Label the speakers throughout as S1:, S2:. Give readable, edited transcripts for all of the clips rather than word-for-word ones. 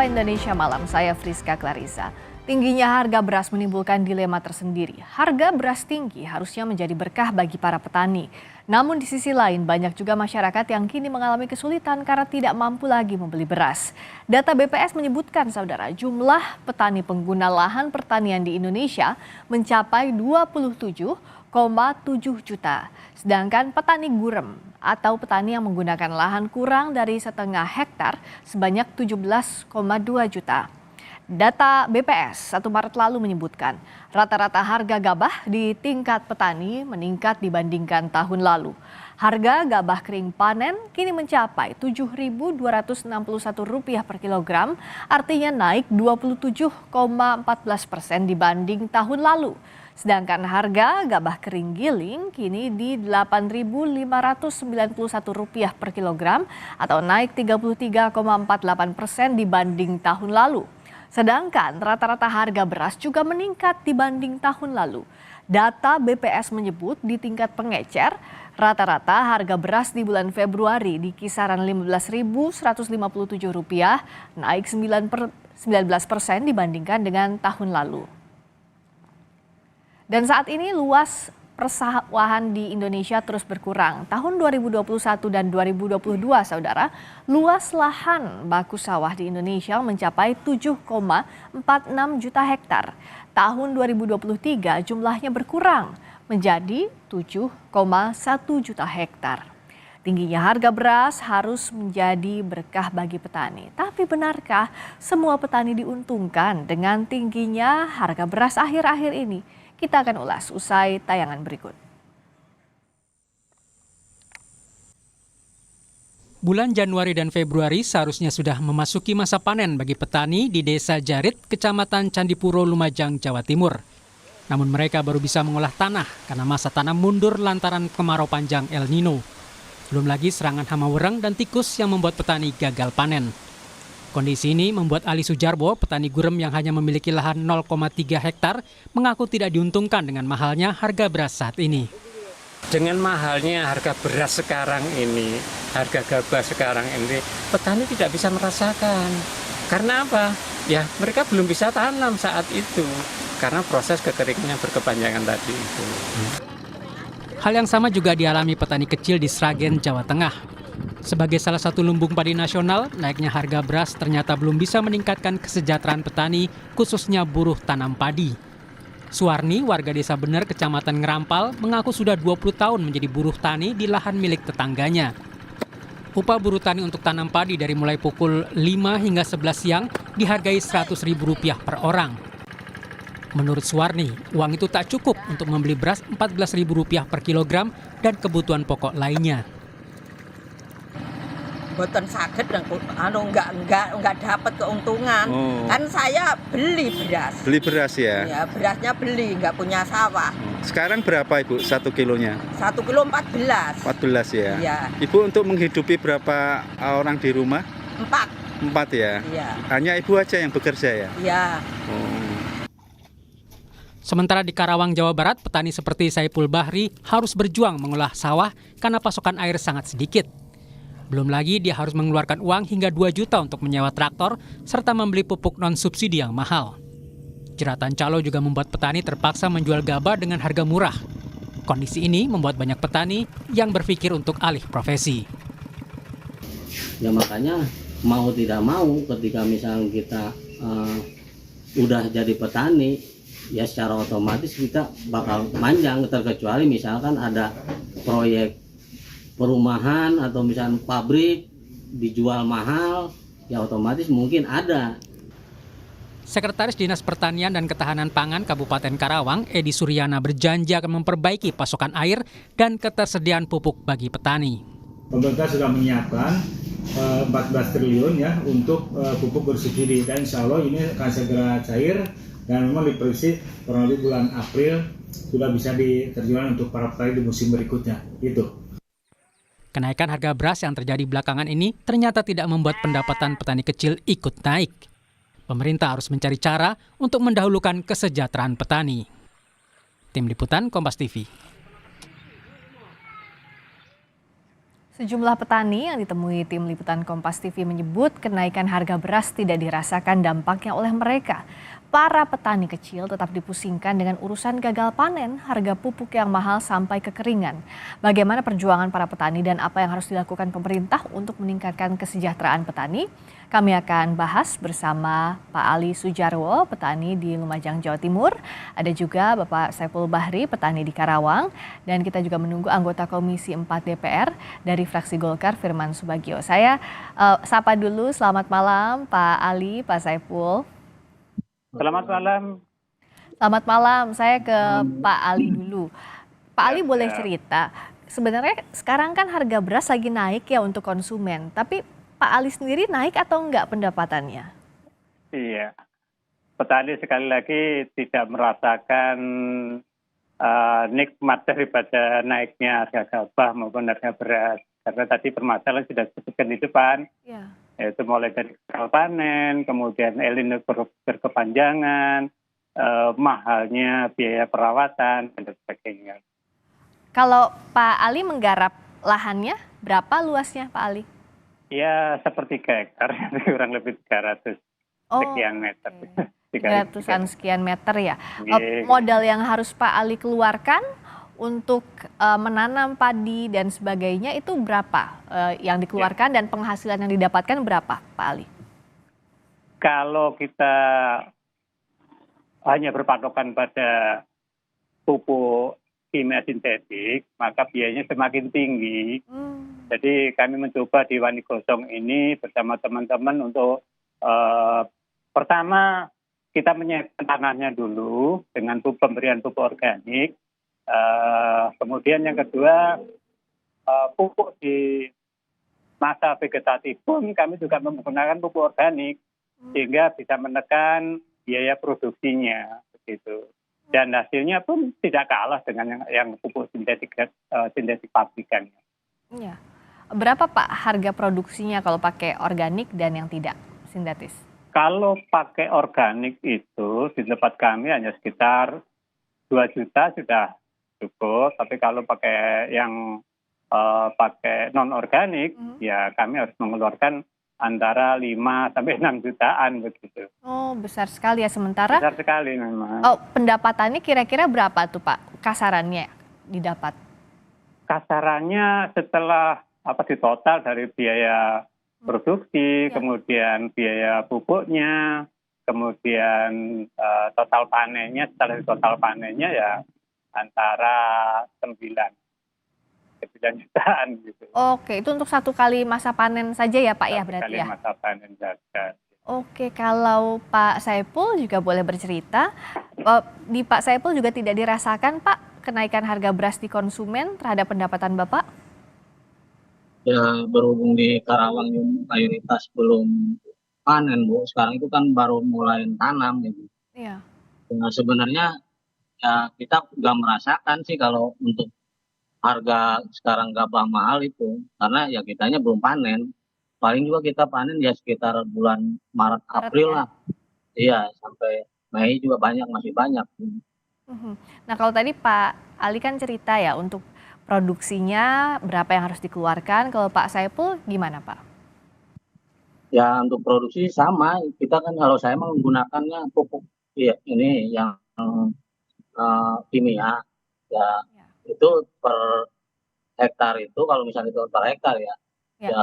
S1: Sapa Indonesia Malam, saya Friska Clarissa. Tingginya harga beras menimbulkan dilema tersendiri. Harga beras tinggi harusnya menjadi berkah bagi para petani. Namun di sisi lain banyak juga masyarakat yang kini mengalami kesulitan karena tidak mampu lagi membeli beras. Data BPS menyebutkan, saudara, jumlah petani pengguna lahan pertanian di Indonesia mencapai 27,7 juta. Sedangkan petani gurem atau petani yang menggunakan lahan kurang dari setengah hektar sebanyak 17,2 juta. Data BPS 1 Maret lalu menyebutkan rata-rata harga gabah di tingkat petani meningkat dibandingkan tahun lalu. Harga gabah kering panen kini mencapai Rp7.261 per kilogram, artinya naik 27,14% dibanding tahun lalu. Sedangkan harga gabah kering giling kini di Rp8.591 per kilogram atau naik 33,48% dibanding tahun lalu. Sedangkan rata-rata harga beras juga meningkat dibanding tahun lalu. Data BPS menyebut di tingkat pengecer, rata-rata harga beras di bulan Februari di kisaran Rp15.157, naik 19% dibandingkan dengan tahun lalu. Dan saat ini luas persawahan di Indonesia terus berkurang. Tahun 2021 dan 2022, saudara, luas lahan baku sawah di Indonesia mencapai 7,46 juta hektar. Tahun 2023 jumlahnya berkurang menjadi 7,1 juta hektar. Tingginya harga beras harus menjadi berkah bagi petani. Tapi benarkah semua petani diuntungkan dengan tingginya harga beras akhir-akhir ini? Kita akan ulas usai tayangan berikut.
S2: Bulan Januari dan Februari seharusnya sudah memasuki masa panen bagi petani di Desa Jarit, Kecamatan Candipuro, Lumajang, Jawa Timur. Namun mereka baru bisa mengolah tanah karena masa tanam mundur lantaran kemarau panjang El Nino. Belum lagi serangan hama wereng dan tikus yang membuat petani gagal panen. Kondisi ini membuat Ali Sujarbo, petani gurem yang hanya memiliki lahan 0,3 hektar, mengaku tidak diuntungkan dengan mahalnya harga beras saat ini.
S3: Dengan mahalnya harga beras sekarang ini, harga gabah sekarang ini, petani tidak bisa merasakan. Karena apa? Ya, mereka belum bisa tanam saat itu, karena proses kekeringan berkepanjangan tadi itu.
S2: Hal yang sama juga dialami petani kecil di Sragen, Jawa Tengah. Sebagai salah satu lumbung padi nasional, naiknya harga beras ternyata belum bisa meningkatkan kesejahteraan petani, khususnya buruh tanam padi. Suwarni, warga Desa Bener, Kecamatan Ngerampal, mengaku sudah 20 tahun menjadi buruh tani di lahan milik tetangganya. Upah buruh tani untuk tanam padi dari mulai pukul 5 hingga 11 siang dihargai Rp100.000 per orang. Menurut Suwarni, uang itu tak cukup untuk membeli beras Rp14.000 per kilogram dan kebutuhan pokok lainnya.
S4: Boten saged enggak dapat keuntungan. Kan saya beli beras.
S5: Beli beras ya?
S4: Ya, berasnya beli, enggak punya sawah.
S5: Sekarang berapa Ibu 1 kilonya?
S4: 1 kilo 14.
S5: 14 ya?
S4: Iya.
S5: Ibu untuk menghidupi berapa orang di rumah?
S4: 4.
S5: 4 ya?
S4: Iya.
S5: Hanya Ibu aja yang bekerja ya?
S4: Iya.
S2: Sementara di Karawang, Jawa Barat, petani seperti Saipul Bahri harus berjuang mengolah sawah karena pasokan air sangat sedikit. Belum lagi dia harus mengeluarkan uang hingga 2 juta untuk menyewa traktor serta membeli pupuk non-subsidi yang mahal. Jeratan calo juga membuat petani terpaksa menjual gabah dengan harga murah. Kondisi ini membuat banyak petani yang berpikir untuk alih profesi.
S6: Ya makanya mau tidak mau ketika misalnya kita udah jadi petani, ya secara otomatis kita bakal manjang, terkecuali misalkan ada proyek perumahan atau misalnya pabrik dijual mahal, ya otomatis mungkin ada.
S2: Sekretaris Dinas Pertanian dan Ketahanan Pangan Kabupaten Karawang, Edi Suryana, berjanji akan memperbaiki pasokan air dan ketersediaan pupuk bagi petani.
S7: Pemerintah sudah menyiapkan 14 triliun ya untuk pupuk bersubsidi, dan insya Allah ini akan segera cair dan memang diprediksi kurang lebih bulan April sudah bisa diterjunkan untuk para petani di musim berikutnya. Itu.
S2: Kenaikan harga beras yang terjadi belakangan ini ternyata tidak membuat pendapatan petani kecil ikut naik. Pemerintah harus mencari cara untuk mendahulukan kesejahteraan petani. Tim Liputan Kompas TV.
S1: Sejumlah petani yang ditemui tim liputan Kompas TV menyebut kenaikan harga beras tidak dirasakan dampaknya oleh mereka. Para petani kecil tetap dipusingkan dengan urusan gagal panen, harga pupuk yang mahal sampai kekeringan. Bagaimana perjuangan para petani dan apa yang harus dilakukan pemerintah untuk meningkatkan kesejahteraan petani? Kami akan bahas bersama Pak Ali Sujarwo, petani di Lumajang, Jawa Timur. Ada juga Bapak Saiful Bahri, petani di Karawang. Dan kita juga menunggu anggota Komisi 4 DPR dari fraksi Golkar, Firman Subagio. Saya sapa dulu, selamat malam Pak Ali, Pak Saiful.
S3: Selamat malam.
S1: Selamat malam, saya ke Pak Ali dulu. Pak Ali boleh cerita, sebenarnya sekarang kan harga beras lagi naik ya untuk konsumen, tapi Pak Ali sendiri naik atau enggak pendapatannya?
S3: Iya, petani sekali lagi tidak merasakan nikmat daripada naiknya harga gabah maupun harga beras. Karena tadi permasalahan sudah disebutkan di depan.
S1: Ya.
S3: Yaitu mulai dari gagal panen, kemudian El Nino berkepanjangan, mahalnya biaya perawatan, dan sebagainya.
S1: Kalau Pak Ali menggarap lahannya, berapa luasnya Pak Ali?
S3: Ya, sepertiga hektar, kurang lebih 300 sekian meter.
S1: 300-an sekian meter ya.
S3: Iya.
S1: Modal yang harus Pak Ali keluarkan untuk menanam padi dan sebagainya itu berapa yang dikeluarkan dan penghasilan yang didapatkan berapa Pak Ali?
S3: Kalau kita hanya berpatokan pada pupuk kimia sintetik, maka biayanya semakin tinggi. Jadi kami mencoba di Wani Gosong ini bersama teman-teman untuk pertama kita menyiapkan tanahnya dulu dengan pemberian pupuk organik. Kemudian yang kedua, pupuk di masa vegetatif pun kami juga menggunakan pupuk organik sehingga bisa menekan biaya produksinya begitu. Dan hasilnya pun tidak kalah dengan yang pupuk sintetik pabrikan.
S1: Iya. Berapa Pak harga produksinya kalau pakai organik dan yang tidak sintetis?
S3: Kalau pakai organik itu di tempat kami hanya sekitar 2 juta sudah cukup, tapi kalau pakai yang pakai non organik ya kami harus mengeluarkan antara 5 sampai 6 jutaan begitu.
S1: Oh, besar sekali ya. Sementara
S3: Besar sekali memang.
S1: Oh, pendapatannya kira-kira berapa tuh Pak kasarannya didapat?
S3: Kasarannya setelah di total dari biaya produksi, kemudian biaya pupuknya, kemudian total panennya, setelah total panennya ya antara 9 jutaan gitu.
S1: Oke, itu untuk satu kali masa panen saja ya Pak ya berarti ya?
S3: Masa panen saja.
S1: Oke, kalau Pak Saiful juga boleh bercerita, di Pak Saiful juga tidak dirasakan Pak kenaikan harga beras di konsumen terhadap pendapatan Bapak?
S6: Ya berhubung di Karawang yang mayoritas belum panen Bu, sekarang itu kan baru mulai tanam gitu.
S1: Iya.
S6: Nah, sebenarnya ya kita nggak merasakan sih kalau untuk harga sekarang gabah mahal itu, karena ya kitanya belum panen. Paling juga kita panen ya sekitar bulan Maret April
S1: ya?
S6: lah. Iya, sampai Mei juga masih banyak.
S1: Nah kalau tadi Pak Ali kan cerita ya untuk produksinya berapa yang harus dikeluarkan, kalau Pak Saiful gimana Pak?
S6: Ya untuk produksi sama, kita kan kalau saya menggunakannya pupuk ya, ini yang kimia ya, itu per hektar itu kalau misalnya itu per hektar ya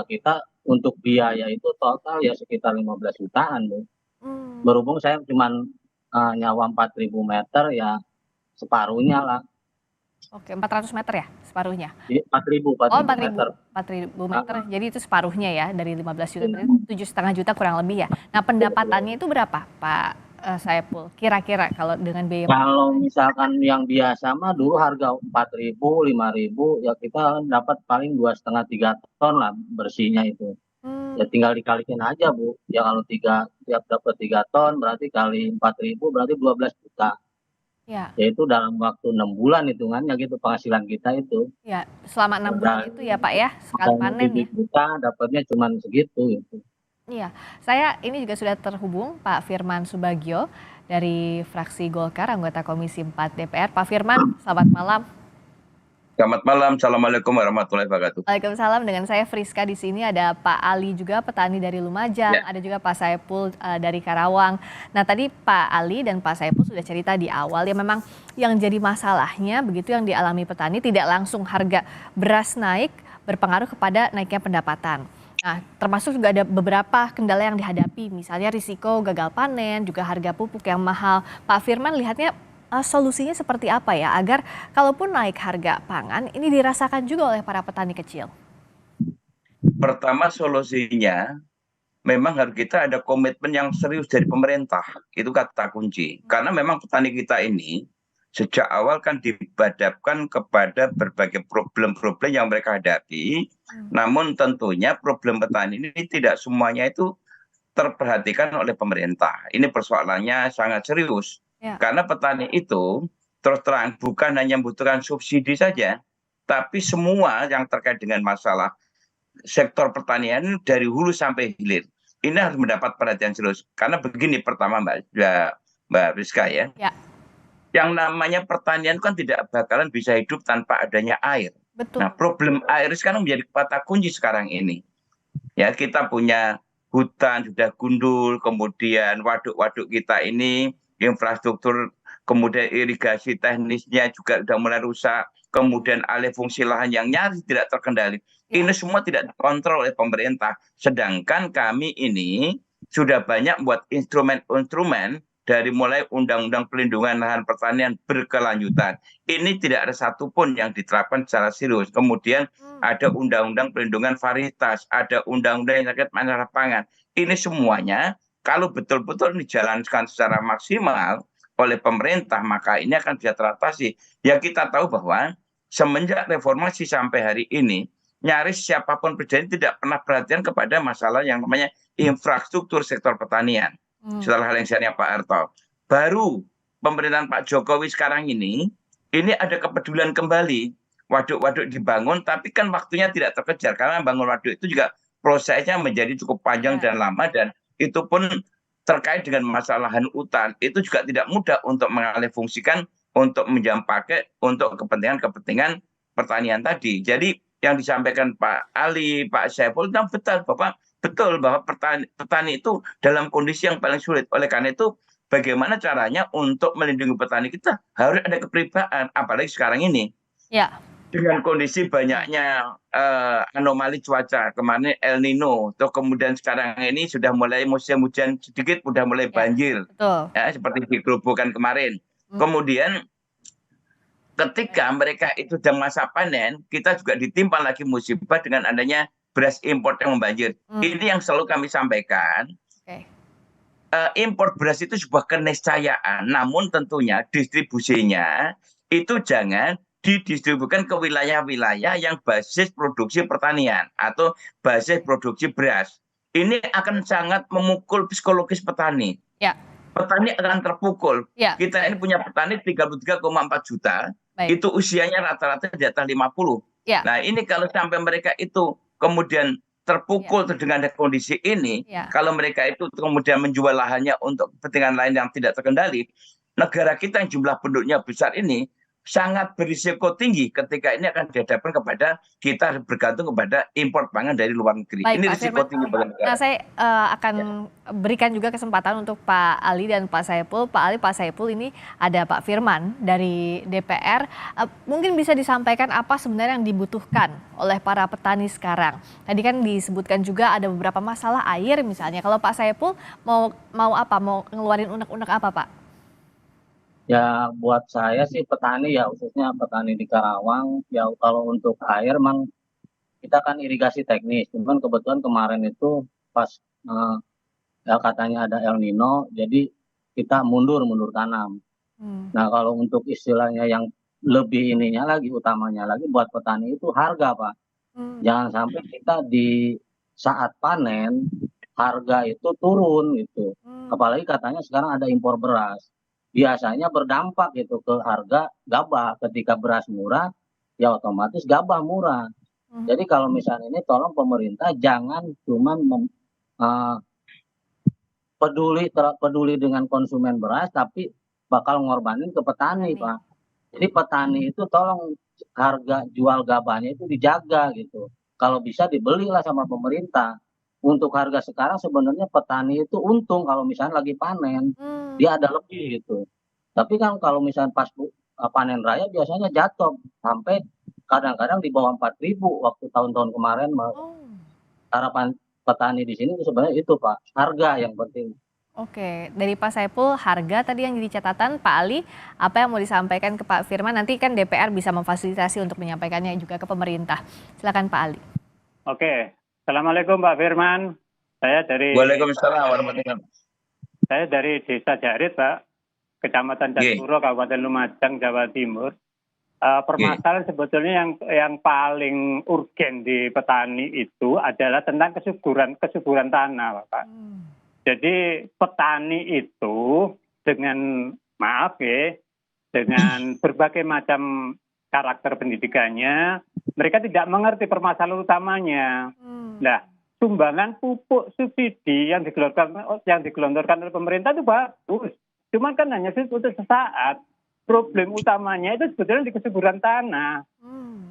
S6: kita untuk biaya itu total ya sekitar 15 jutaan Bu. Berhubung saya cuma nyawa 4.000 meter ya separuhnya lah.
S1: Oke, 400 meter ya separuhnya?
S6: 4.000 meter.
S1: 4.000 meter, jadi itu separuhnya ya dari 15 juta, 7,5 juta kurang lebih ya. Nah pendapatannya itu berapa Pak Saiful? Kira-kira kalau dengan biaya?
S6: Kalau misalkan yang biasa mah dulu harga 4.000, 5.000 ya kita dapat paling 2,5-3 ton lah bersihnya itu. Ya tinggal dikalikan aja Bu. Ya kalau tiap dapat 3 ton berarti kali 4.000 berarti 12 juta.
S1: Ya.
S6: Yaitu dalam waktu 6 bulan hitungannya gitu penghasilan kita itu.
S1: Ya, selama 6 bulan itu ya Pak ya, sekali panen ya.
S6: Kita dapatnya cuma segitu gitu.
S1: Iya, saya ini juga sudah terhubung Pak Firman Subagio dari fraksi Golkar, anggota Komisi 4 DPR. Pak Firman, selamat malam.
S8: Selamat malam, Assalamualaikum warahmatullahi wabarakatuh.
S1: Waalaikumsalam, dengan saya Friska di sini, ada Pak Ali juga petani dari Lumajang,
S8: Ya.
S1: ada juga Pak Saipul dari Karawang. Nah tadi Pak Ali dan Pak Saipul sudah cerita di awal ya memang yang jadi masalahnya begitu yang dialami petani tidak langsung harga beras naik berpengaruh kepada naiknya pendapatan. Nah termasuk juga ada beberapa kendala yang dihadapi misalnya risiko gagal panen, juga harga pupuk yang mahal. Pak Firman lihatnya solusinya seperti apa ya agar kalaupun naik harga pangan ini dirasakan juga oleh para petani kecil?
S8: Pertama solusinya memang harus kita ada komitmen yang serius dari pemerintah. Itu kata kunci. Karena memang petani kita ini sejak awal kan dihadapkan kepada berbagai problem-problem yang mereka hadapi. Namun tentunya problem petani ini tidak semuanya itu terperhatikan oleh pemerintah. Ini persoalannya sangat serius.
S1: Ya.
S8: Karena petani itu terus terang bukan hanya membutuhkan subsidi saja, tapi semua yang terkait dengan masalah sektor pertanian dari hulu sampai hilir. Ini harus mendapat perhatian serius. Karena begini pertama Mbak Rizka ya.
S1: Ya.
S8: Yang namanya pertanian kan tidak bakalan bisa hidup tanpa adanya air.
S1: Betul.
S8: Nah, problem air sekarang menjadi kata kunci sekarang ini. Ya, kita punya hutan sudah gundul, kemudian waduk-waduk kita ini infrastruktur, kemudian irigasi teknisnya juga sudah mulai rusak, kemudian alih fungsi lahan yang nyaris tidak terkendali. Ini semua tidak dikontrol oleh pemerintah. Sedangkan kami ini sudah banyak buat instrumen-instrumen dari mulai Undang-Undang Pelindungan Lahan Pertanian berkelanjutan. Ini tidak ada satupun yang diterapkan secara serius. Kemudian ada Undang-Undang Pelindungan Varietas, ada Undang-Undang yang terkait masalah pangan. Ini semuanya kalau betul-betul dijalankan secara maksimal oleh pemerintah, maka ini akan bisa teratasi. Ya kita tahu bahwa semenjak reformasi sampai hari ini, nyaris siapapun presiden tidak pernah perhatian kepada masalah yang namanya infrastruktur sektor pertanian. Setelah hal yang saya Pak Harto. Baru pemerintahan Pak Jokowi sekarang ini ada kepedulian kembali. Waduk-waduk dibangun, tapi kan waktunya tidak terkejar. Karena bangun waduk itu juga prosesnya menjadi cukup panjang dan lama, dan itu pun terkait dengan masalah lahan hutan, itu juga tidak mudah untuk mengalihfungsikan, untuk menjam pakai untuk kepentingan-kepentingan pertanian tadi. Jadi yang disampaikan Pak Ali, Pak Saiful, betul bahwa petani itu dalam kondisi yang paling sulit. Oleh karena itu, bagaimana caranya untuk melindungi petani kita? Harus ada kepribadian, apalagi sekarang ini.
S1: Ya.
S8: Dengan kondisi banyaknya anomali cuaca, kemarin El Nino, atau kemudian sekarang ini sudah mulai musim hujan sedikit, sudah mulai banjir,
S1: betul.
S8: ya, seperti di Gerobokan kemarin. Kemudian ketika mereka itu sedang masa panen, kita juga ditimpa lagi musibah dengan adanya beras impor yang membanjir. Ini yang selalu kami sampaikan. Impor beras itu sebuah keniscayaan, namun tentunya distribusinya itu jangan didistribusikan ke wilayah-wilayah yang basis produksi pertanian atau basis produksi beras. Ini akan sangat memukul psikologis petani.
S1: Ya.
S8: Petani akan terpukul.
S1: Ya.
S8: Kita ini punya petani 33,4 juta, itu usianya rata-rata di atas 50.
S1: Ya.
S8: Nah ini kalau sampai mereka itu kemudian terpukul dengan kondisi ini, kalau mereka itu kemudian menjual lahannya untuk kepentingan lain yang tidak terkendali, negara kita yang jumlah penduduknya besar ini sangat berisiko tinggi ketika ini akan dihadapkan kepada kita bergantung kepada impor pangan dari luar negeri.
S1: Baik,
S8: ini
S1: Pak
S8: risiko
S1: Firman.
S8: tinggi bagi negara.
S1: Nah, saya akan berikan juga kesempatan untuk Pak Ali dan Pak Saipul. Pak Ali, Pak Saipul, ini ada Pak Firman dari DPR. Mungkin bisa disampaikan apa sebenarnya yang dibutuhkan oleh para petani sekarang. Tadi kan disebutkan juga ada beberapa masalah air misalnya. Kalau Pak Saipul mau apa? Mau ngeluarin unek-unek apa, Pak?
S6: Ya buat saya sih petani ya, khususnya petani di Karawang, ya kalau untuk air memang kita kan irigasi teknis, cuman kebetulan kemarin itu pas ya katanya ada El Nino, jadi kita mundur tanam. Nah kalau untuk istilahnya yang lebih ininya lagi, utamanya lagi buat petani itu harga, Pak. Jangan sampai kita di saat panen harga itu turun gitu. Apalagi katanya sekarang ada impor beras. Biasanya berdampak gitu ke harga gabah. Ketika beras murah, ya otomatis gabah murah. Jadi kalau misalnya ini tolong pemerintah jangan cuma peduli dengan konsumen beras, tapi bakal ngorbanin ke petani, Pak. Jadi petani itu tolong harga jual gabahnya itu dijaga gitu. Kalau bisa dibelilah sama pemerintah. Untuk harga sekarang sebenarnya petani itu untung kalau misalnya lagi panen,
S1: Hmm.
S6: dia ada lebih gitu. Tapi kan kalau misalnya pas panen raya biasanya jatuh sampai kadang-kadang di bawah 4.000 waktu tahun-tahun kemarin.
S1: Oh.
S6: Harapan petani di sini itu sebenarnya itu Pak, harga yang penting.
S1: Oke, dari Pak Saiful, harga tadi yang jadi catatan. Pak Ali, apa yang mau disampaikan ke Pak Firman? Nanti kan DPR bisa memfasilitasi untuk menyampaikannya juga ke pemerintah. Silakan Pak Ali.
S9: Oke, Assalamualaikum Pak Firman.
S8: Waalaikumsalam warahmatullahi wabarakatuh.
S9: Saya dari Desa Jarit, Pak, Kecamatan Jatipuro, Kabupaten Lumajang, Jawa Timur. Permasalahan sebetulnya yang paling urgen di petani itu adalah tentang kesuburan tanah, Pak. Jadi petani itu dengan dengan berbagai macam karakter pendidikannya, mereka tidak mengerti permasalahan utamanya. Nah, sumbangan pupuk subsidi yang digelontorkan oleh pemerintah itu bagus. Cuman kan hanya untuk sesaat. Problem utamanya itu sebetulnya di kesuburan tanah.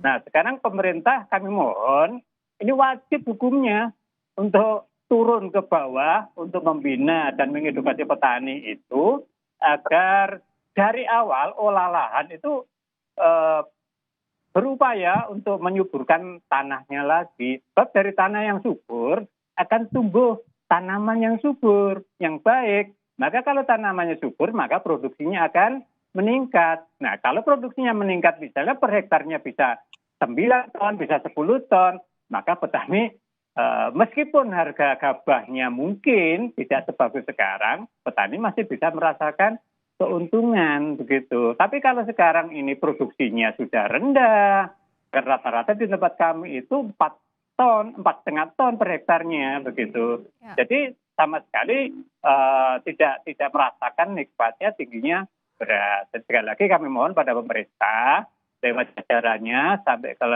S9: Nah, sekarang pemerintah kami mohon, ini wajib hukumnya untuk turun ke bawah untuk membina dan mengedukasi petani itu agar dari awal olah lahan itu berupaya untuk menyuburkan tanahnya lagi. Sebab dari tanah yang subur akan tumbuh tanaman yang subur, yang baik. Maka kalau tanamannya subur, maka produksinya akan meningkat. Nah, kalau produksinya meningkat misalnya per hektarnya bisa 9 ton, bisa 10 ton, maka petani meskipun harga gabahnya mungkin tidak sebagus sekarang, petani masih bisa merasakan keuntungan begitu. Tapi kalau sekarang ini produksinya sudah rendah, rata-rata di tempat kami itu 4,5 ton per hektarnya begitu. Ya. Jadi sama sekali tidak merasakan nikmatnya tingginya beras. Dan sekali lagi kami mohon pada pemerintah lewat jajarannya sampai ke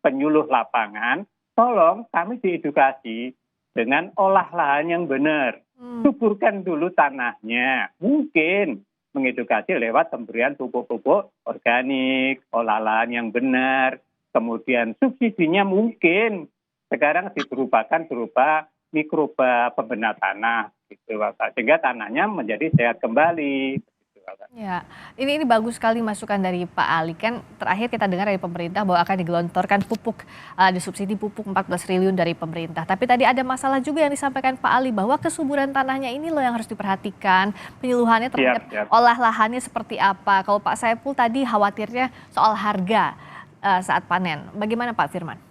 S9: penyuluh lapangan, tolong kami diedukasi dengan olah lahan yang benar. Suburkan dulu tanahnya. Mungkin mengedukasi lewat pemberian pupuk-pupuk organik, olah lahan yang benar. Kemudian subsidinya mungkin sekarang diberubahkan berupa mikroba pembena tanah, gitu, Bapak. Sehingga tanahnya menjadi sehat kembali. Gitu, Bapak.
S1: Ya, ini bagus sekali masukan dari Pak Ali. Kan terakhir kita dengar dari pemerintah bahwa akan digelontorkan pupuk, disubsidi pupuk 14 triliun dari pemerintah. Tapi tadi ada masalah juga yang disampaikan Pak Ali bahwa kesuburan tanahnya ini loh yang harus diperhatikan, penyuluhannya terhadap olah lahannya seperti apa. Kalau Pak Saiful tadi khawatirnya soal harga saat panen. Bagaimana Pak Firman?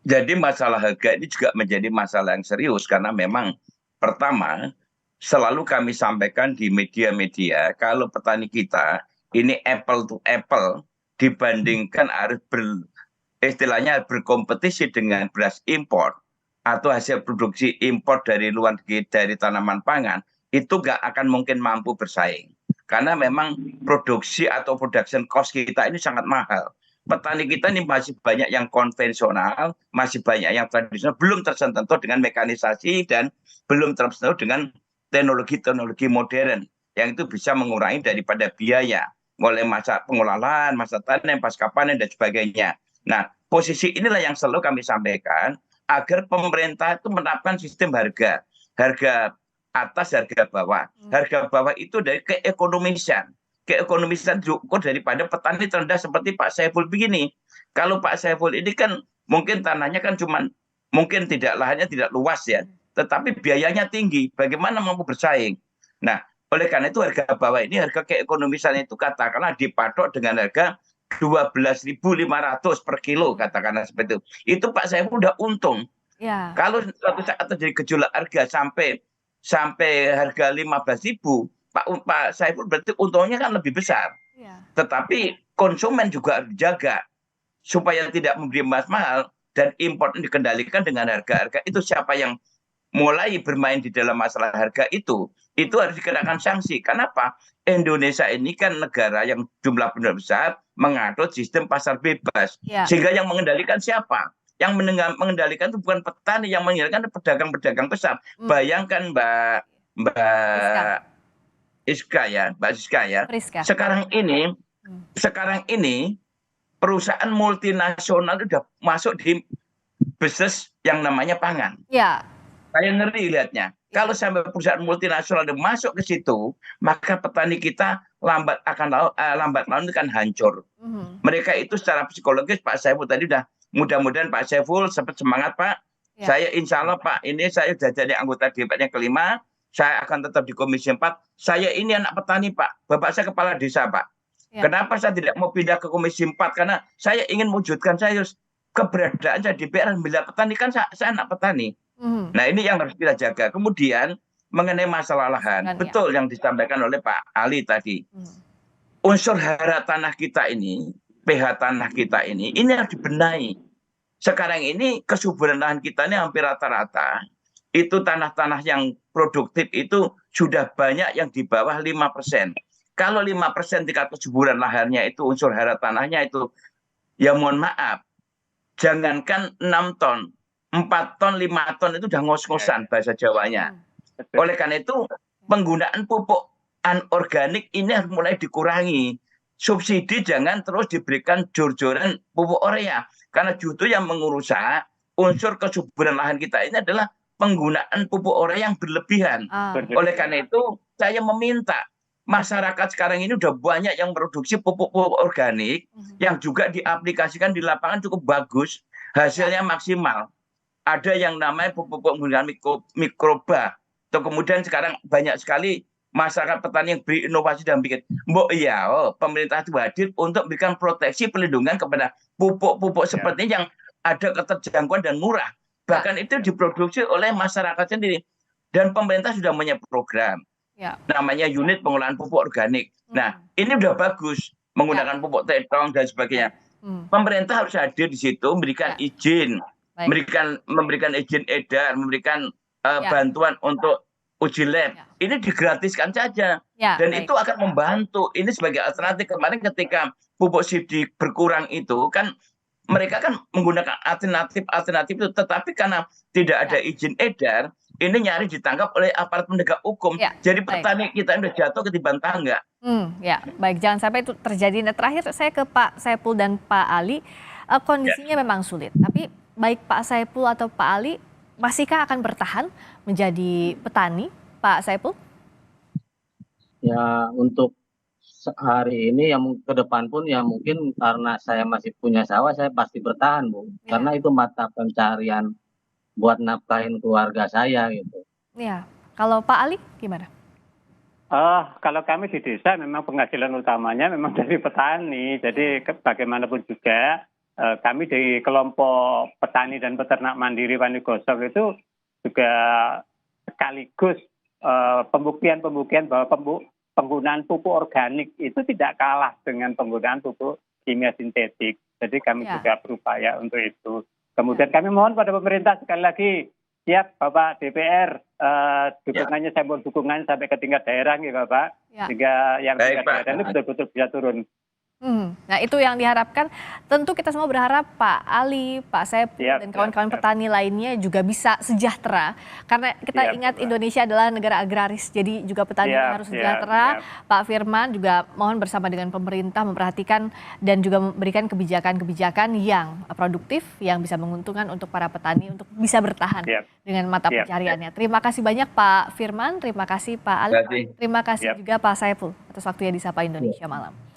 S8: Jadi masalah harga ini juga menjadi masalah yang serius karena memang pertama selalu kami sampaikan di media-media kalau petani kita ini apple to apple dibandingkan harus istilahnya berkompetisi dengan beras impor atau hasil produksi impor dari luar negeri dari tanaman pangan itu nggak akan mungkin mampu bersaing karena memang produksi atau production cost kita ini sangat mahal. Petani kita ini masih banyak yang konvensional, masih banyak yang tradisional, belum tersentuh dengan mekanisasi dan belum tersentuh dengan teknologi-teknologi modern yang itu bisa mengurangi daripada biaya mulai masa pengolahan, masa panen, pasca panen dan sebagainya. Nah, posisi inilah yang selalu kami sampaikan agar pemerintah itu menerapkan sistem harga atas, harga bawah. Harga bawah itu dari keekonomisan diukur daripada petani terendah seperti Pak Saiful begini. Kalau Pak Saiful ini kan mungkin tanahnya kan cuman mungkin lahannya tidak luas ya, tetapi biayanya tinggi. Bagaimana mampu bersaing? Nah, oleh karena itu harga bawah ini harga keekonomisan itu katakanlah dipatok dengan harga 12.500 per kilo katakanlah seperti itu. Itu Pak Saiful udah untung. Ya. Kalau suatu saat terjadi gejolak harga sampai harga 15.000 Pak Saiful berarti untungnya kan lebih besar. Ya. Tetapi konsumen juga dijaga supaya tidak membeli emas mahal dan impor dikendalikan dengan harga-harga itu. Siapa yang mulai bermain di dalam masalah harga itu harus dikenakan sanksi. Kenapa? Indonesia ini kan negara yang jumlah penduduk besar mengatur sistem pasar bebas. Ya. Sehingga yang mengendalikan siapa? Yang mengendalikan itu bukan petani, yang mengendalikan pedagang-pedagang besar. Bayangkan Mbak Iska ya, Mbak Siska ya.
S1: Friska.
S8: Sekarang ini perusahaan multinasional itu udah masuk di bisnis yang namanya pangan.
S1: Ya.
S8: Saya ngeri lihatnya. Kalau sampai perusahaan multinasional itu masuk ke situ, maka petani kita lambat laun itu kan hancur. Mereka itu secara psikologis, Pak Saiful tadi udah, mudah-mudahan Pak Saiful sempat semangat Pak.
S1: Ya.
S8: Saya insya Allah Pak, ini saya sudah jadi anggota DPR yang kelima, saya akan tetap di Komisi 4. Saya ini anak petani Pak, bapak saya kepala desa Pak.
S1: Ya.
S8: Kenapa saya tidak mau pindah ke Komisi 4? Karena saya ingin mewujudkan keberadaan saya di DPR membela petani, kan saya anak petani. Nah ini yang harus kita jaga. Kemudian mengenai masalah lahan, betul yang disampaikan oleh Pak Ali tadi. Unsur hara tanah kita ini, pH tanah kita ini harus dibenahi. Sekarang ini kesuburan lahan kita ini hampir rata-rata. Itu tanah-tanah yang produktif itu sudah banyak yang di bawah 5%. Kalau 5% tingkat kesuburan lahannya itu unsur hara tanahnya itu, ya mohon maaf, jangankan 6 ton, 4 ton, 5 ton itu udah ngos-ngosan bahasa Jawanya. Oleh karena itu penggunaan pupuk anorganik ini harus mulai dikurangi. Subsidi jangan terus diberikan jor-joran pupuk urea. Karena justru yang mengurusak unsur kesuburan lahan kita ini adalah penggunaan pupuk urea yang berlebihan. Oleh karena itu saya meminta masyarakat sekarang ini udah banyak yang produksi pupuk-pupuk organik yang juga diaplikasikan di lapangan cukup bagus, hasilnya maksimal. Ada yang namanya pupuk menggunakan mikroba. Atau kemudian sekarang banyak sekali masyarakat petani yang berinovasi dan bikin, pemerintah itu hadir untuk memberikan proteksi pelindungan kepada pupuk-pupuk seperti yang ada keterjangkauan dan murah. Bahkan itu diproduksi oleh masyarakat sendiri. Dan pemerintah sudah punya program. Namanya unit pengolahan pupuk organik. Nah, ini udah bagus menggunakan pupuk tetong dan sebagainya. Pemerintah harus hadir di situ, memberikan izin, memberikan izin edar, memberikan bantuan untuk uji lab. Ini digratiskan saja. Dan itu akan membantu. Ini sebagai alternatif. Kemarin ketika pupuk subsidi berkurang itu kan mereka kan menggunakan alternatif itu, tetapi karena tidak ada izin edar, ini nyaris ditangkap oleh aparat penegak hukum. Jadi petani kita udah jatuh ketiban tangga.
S1: Ya, baik, jangan sampai itu terjadi. Nah, terakhir saya ke Pak Saiful dan Pak Ali. Kondisinya memang sulit, tapi baik Pak Saiful atau Pak Ali, masihkah akan bertahan menjadi petani, Pak Saiful?
S6: Ya, untuk hari ini yang ke depan pun ya mungkin karena saya masih punya sawah, saya pasti bertahan, Bu. Karena itu mata pencarian buat nafkahin keluarga saya gitu.
S1: Ya, kalau Pak Ali gimana?
S9: Kalau kami di desa memang penghasilan utamanya memang dari petani. Jadi bagaimanapun juga kami di kelompok petani dan peternak mandiri Wanigosok itu juga sekaligus pembuktian bahwa penggunaan pupuk organik itu tidak kalah dengan penggunaan pupuk kimia sintetik. Jadi kami juga berupaya untuk itu. Kemudian kami mohon pada pemerintah sekali lagi, siap Bapak DPR, dukungannya saya mohon dukungan sampai ke tingkat daerah nih Bapak, sehingga yang tingkat daerah ini betul-betul bisa turun.
S1: Nah itu yang diharapkan. Tentu kita semua berharap Pak Ali, Pak Saiful dan kawan-kawan petani lainnya juga bisa sejahtera. Karena kita ingat Indonesia adalah negara agraris, jadi juga petani harus sejahtera. Pak Firman juga mohon bersama dengan pemerintah memperhatikan dan juga memberikan kebijakan-kebijakan yang produktif, yang bisa menguntungkan untuk para petani untuk bisa bertahan dengan mata pencariannya. Terima kasih banyak Pak Firman, terima kasih Pak Ali, terima kasih juga Pak Saiful atas waktunya di Sapa Indonesia Malam.